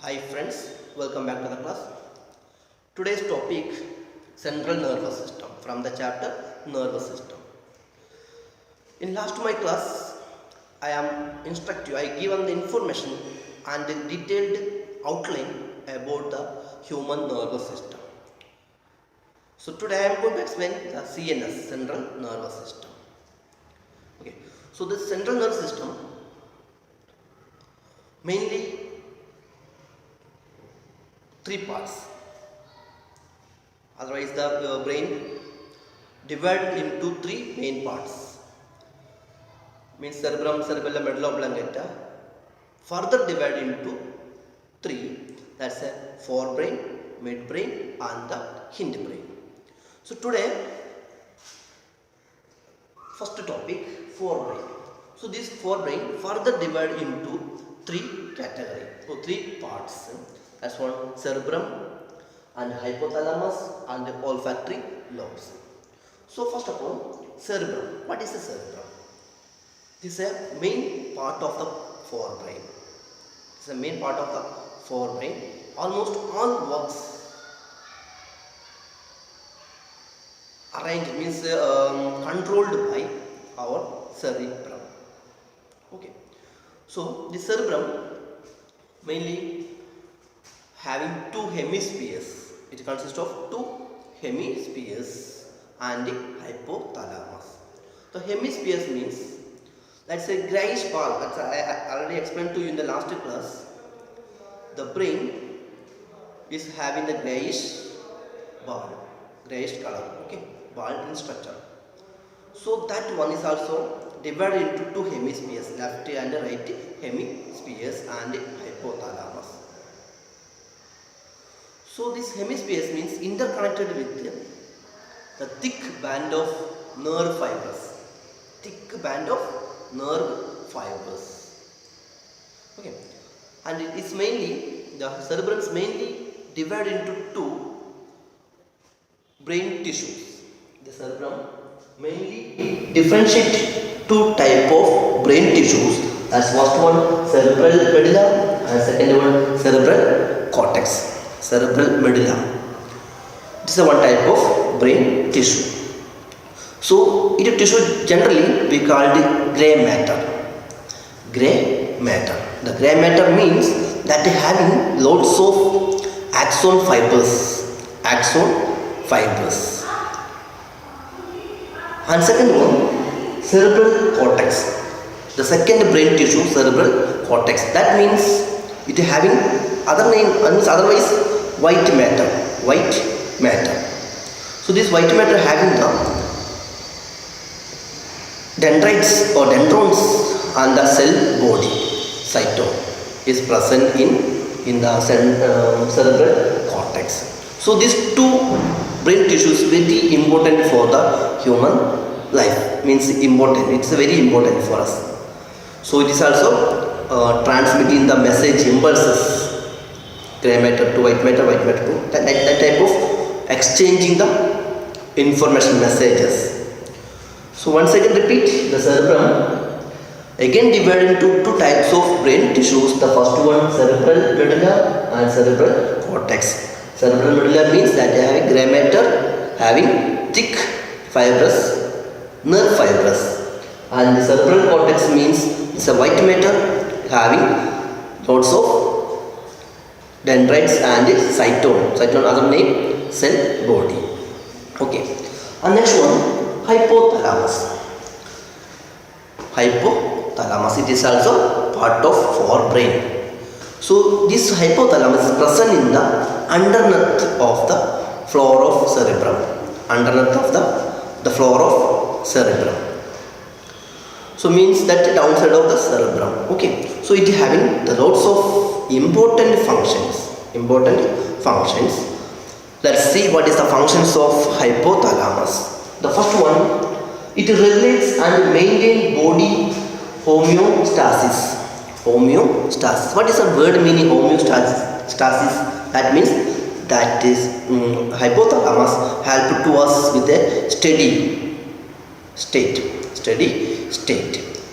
Hi friends, welcome back to the class. Today's topic central nervous system from the chapter nervous system. In last my class, I am instructive. I given the information and the detailed outline about the human nervous system. So today I am going to explain the CNS, central nervous system. Okay. So the central nervous system mainly three parts. Otherwise the brain divided into three main parts. Means cerebrum, cerebellum, medulla oblongata. Further divided into three. That's a forebrain, midbrain, and the hindbrain. So today, first topic, forebrain. So this forebrain further divided into three categories. So three parts. That's one cerebrum and hypothalamus and the olfactory lobes. So first of all, cerebrum. What is the cerebrum? This is a main part of the forebrain. It's a main part of the forebrain. Almost all works arranged means controlled by our cerebrum. Okay. So the cerebrum mainly having two hemispheres. It consists of two hemispheres and the hypothalamus. So hemispheres means that's a grayish ball. That's I already explained to you in the last class. The brain is having a grayish ball, grayish color. Okay, ball in structure. So that one is also divided into two hemispheres, left and right hemispheres and hypothalamus. So this hemispheres means interconnected with the thick band of nerve fibers. Thick band of nerve fibers. Okay, and it is mainly the cerebrum is mainly divided into two brain tissues. The cerebrum mainly differentiate two type of brain tissues. As first one cerebral medulla and second one cerebral cortex. Cerebral medulla. This is one type of brain tissue. So, it tissue generally we call it grey matter. Grey matter. The grey matter means that having lots of axon fibers. Axon fibers. And second one, cerebral cortex. The second brain tissue, cerebral cortex. That means it having other name, otherwise white matter. White matter. So this white matter having the dendrites or dendrons and the cell body cytome is present in the cerebral cortex. So these two brain tissues very important for the human life. Means important. It's very important for us. So it is also transmitting the message impulses. Grey matter to white matter to that type of exchanging the information messages. So once again repeat, the cerebrum again divided into two types of brain tissues. The first one cerebral medulla and cerebral cortex. Cerebral medulla means that they have a grey matter having thick fibrous nerve fibers, and the cerebral cortex means it's a white matter having lots of dendrites and cytome. Cytome other name cell body. Okay. And next one, hypothalamus. Hypothalamus, it is also part of forebrain. So this hypothalamus is present in the underneath of the floor of cerebrum. Underneath of the floor of cerebrum. So means that downside of the cerebrum. Okay. So it is having the lots of important functions. Let's see what is the functions of hypothalamus. The first one, it regulates and maintains body homeostasis. Homeostasis. What is the word meaning homeostasis? That means that is hypothalamus help to us with a steady state.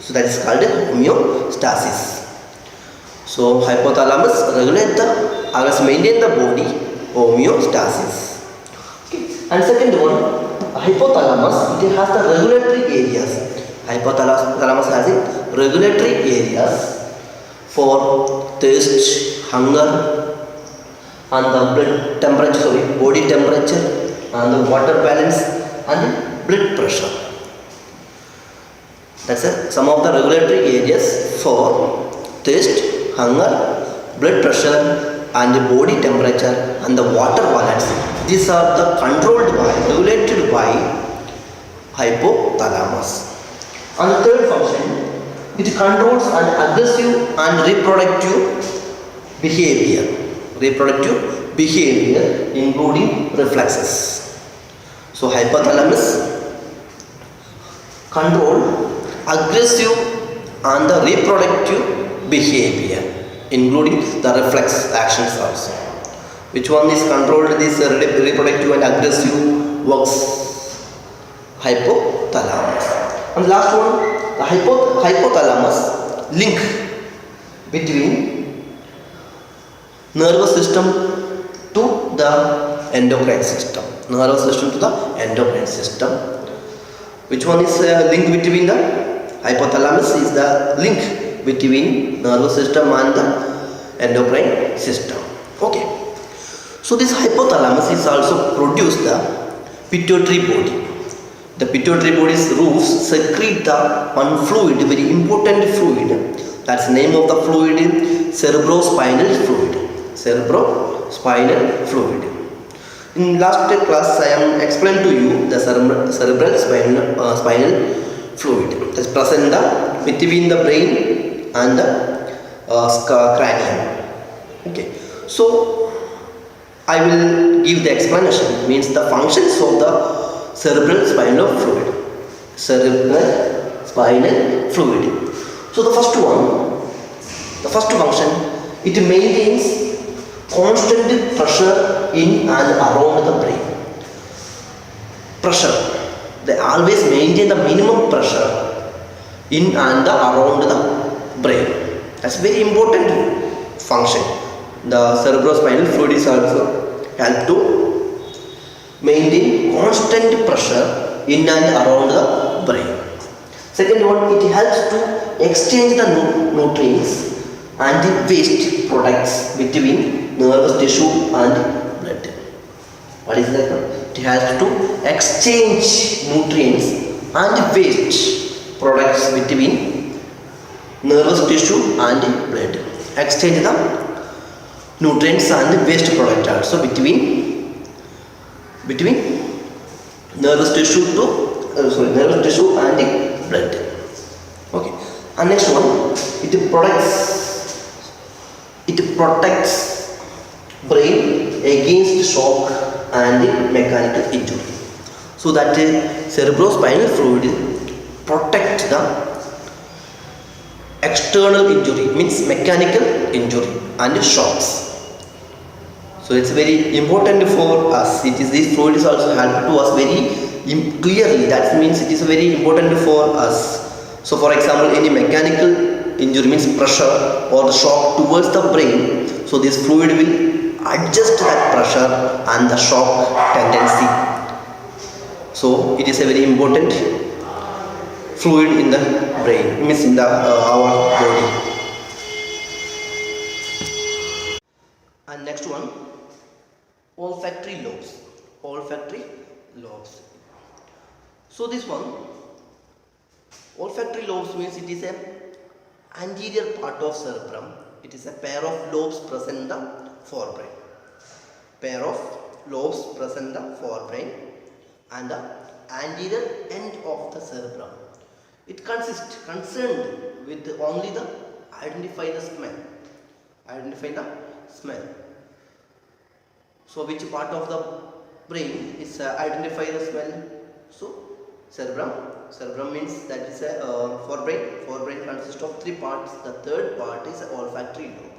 So that is called homeostasis. So hypothalamus regulates the, maintain the body homeostasis. Okay. And second one, hypothalamus, it has the regulatory areas. Hypothalamus has it regulatory areas for thirst, hunger, and the blood temperature, body temperature, and the water balance, and the blood pressure. That's some of the regulatory areas for thirst, hunger, blood pressure, and the body temperature, and the water balance. These are the controlled by, regulated by hypothalamus. And the third function, it controls an aggressive and reproductive behavior. Reproductive behavior including reflexes. So hypothalamus control aggressive and the reproductive behavior including the reflex actions also. Which one is controlled this reproductive and aggressive works? Hypothalamus. And the last one, the hypothalamus link between nervous system to the endocrine system. Nervous system to the endocrine system. Which one is link between the hypothalamus? Is the link between nervous system and the endocrine system. Okay. So this hypothalamus is also produce the pituitary body. The pituitary body's roofs secrete the one fluid, very important fluid. That's the name of the fluid, cerebrospinal fluid. Cerebrospinal fluid. In last class, I am explained to you the cerebral spinal fluid is present between the brain and the cranium. Okay. So I will give the explanation. Means the functions of the cerebral spinal fluid. Cerebral spinal fluid. So the first function, it maintains constant pressure in and around the brain. Pressure. They always maintain the minimum pressure in and around the brain. That's very important function. The cerebrospinal fluid is also help to maintain constant pressure in and around the brain. Second one, it helps to exchange the nutrients and the waste products between nervous tissue and blood. What is that? It has to exchange nutrients and waste products between nervous tissue and blood. Exchange the nutrients and waste product also between nervous tissue nervous tissue and the blood. Okay. And next one, it protects brain against shock and mechanical injury. So that cerebrospinal fluid protect the external injury, means mechanical injury and shocks. So it's very important for us. This fluid is also help to us very clearly. That means it is very important for us. So for example, any mechanical injury means pressure or the shock towards the brain. So this fluid will adjust that pressure and the shock tendency. So it is a very important fluid in the brain, means in the our body. And next one, olfactory lobes. Olfactory lobes. So this one, olfactory lobes means it is a anterior part of cerebrum. It is a pair of lobes present in the forebrain. Pair of lobes present in the forebrain and the anterior end of the cerebrum. It consists concerned with only the identify the smell. Identify the smell. So which part of the brain is identify the smell? So cerebrum. Cerebrum means that is a forebrain. Forebrain consists of three parts. The third part is olfactory lobe.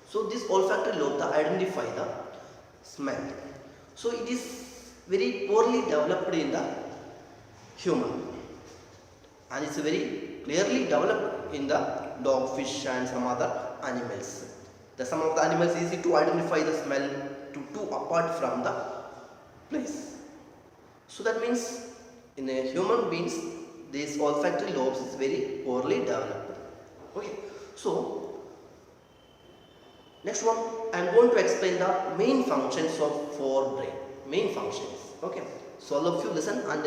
So this olfactory lobe to identify the smell. So it is very poorly developed in the human, and it's very clearly developed in the dogfish and some other animals. Some of the animals easy to identify the smell to apart from the place. So that means in a human beings this olfactory lobes is very poorly developed. Okay. So next one I am going to explain the main functions of forebrain. Main functions. Okay. So all of you listen and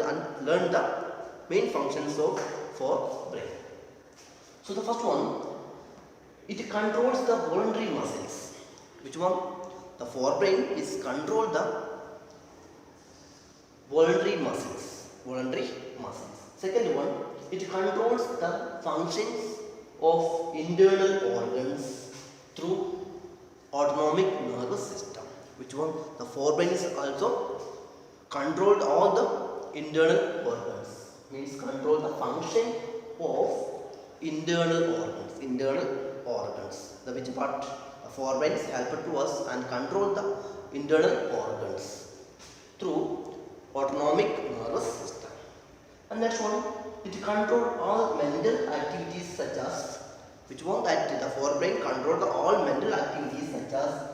learn the main functions of forebrain. So the first one, it controls the voluntary muscles. Which one? The forebrain is control the voluntary muscles. Voluntary muscles. Second one, it controls the functions of internal organs through autonomic nervous system. Which one? The forebrain is also controlled all the internal organs. Means control the function of internal organs. Internal organs. The which part? The forebrain is helped to us and control the internal organs through autonomic nervous system. And next one, it control all mental activities such as, which one? That the forebrain control the all mental activities such as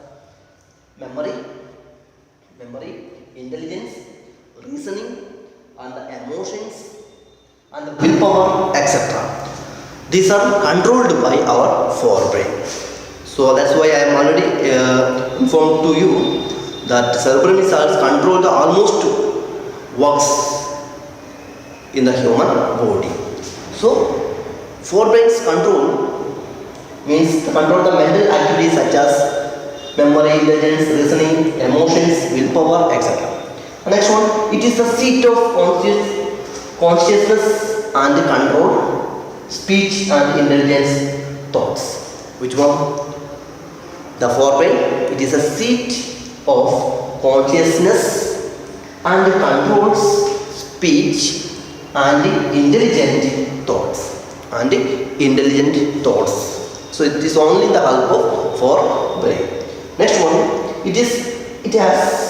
memory, intelligence, reasoning, and the emotions, and the willpower, etc. These are controlled by our forebrain. So that's why I am already informed to you that cerebrum is also control the almost works in the human body. So forebrain's control means to control the mental activities such as memory, intelligence, reasoning, emotions, willpower, etc. The next one, it is the seat of consciousness and control, speech and intelligence, thoughts. Which one? The forebrain, it is a seat of consciousness and controls speech and intelligent thoughts. So it is only the help of forebrain. Next one, it has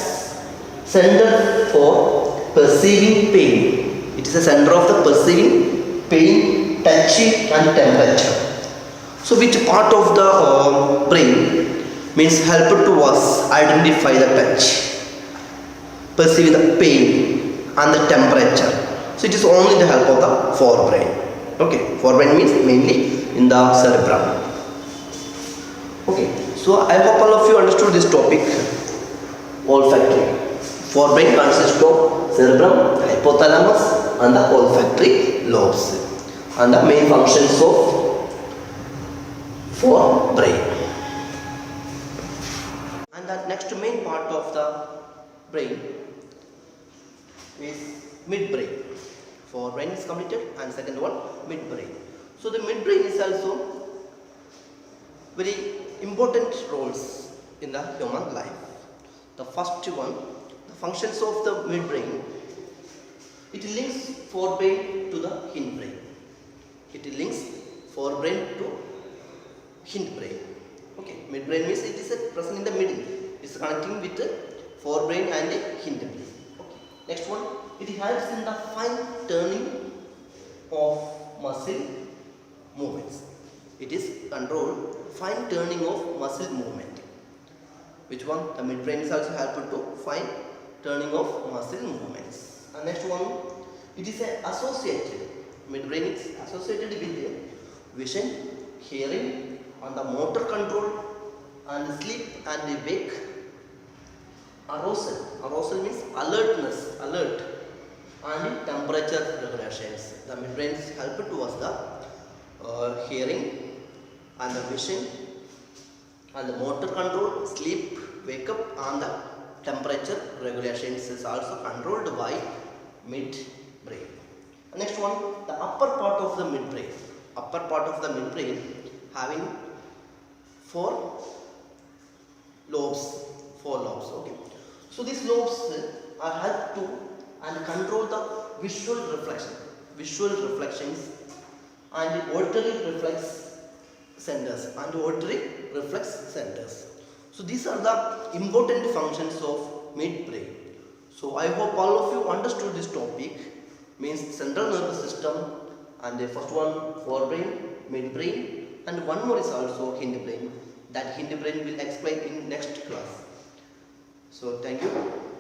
center for perceiving pain. It is a center of the perceiving pain, touch and temperature. So which part of the brain means help to us identify the touch, perceive the pain and the temperature. So it is only the help of the forebrain. Okay, forebrain means mainly in the cerebrum. Okay, so I hope all of you understood this topic. Olfactory. Forebrain consists of cerebrum, hypothalamus and the olfactory lobes, and the main functions of forebrain. And the next main part of the brain is midbrain. Forebrain is completed and second one midbrain. So the midbrain is also very important roles in the human life. The first one, the functions of the midbrain, it links forebrain to the hindbrain. It links forebrain to hindbrain. Okay, midbrain means it is present in the middle. It is connecting with the forebrain and the hindbrain. Okay. Next one, it helps in the fine turning of muscle movements. It is control fine turning of muscle movement. Which one? The midbrain is also helpful to fine turning of muscle movements. And next one, it is associated. Midbrain is associated with vision, hearing, and the motor control, and sleep and wake. Arousal means alertness, alert, and temperature regulations. The midbrain is helpful to us the hearing and the vision and the motor control, sleep, wake up and the temperature regulations is also controlled by midbrain. Next one, the upper part of the midbrain. Upper part of the midbrain having four lobes. Okay. So these lobes are helped to and control the visual reflections and auditory reflex centers So these are the important functions of midbrain. So I hope all of you understood this topic, means central nervous system, and the first one forebrain, midbrain, and one more is also hindbrain. That hindbrain will explain in next class. So thank you.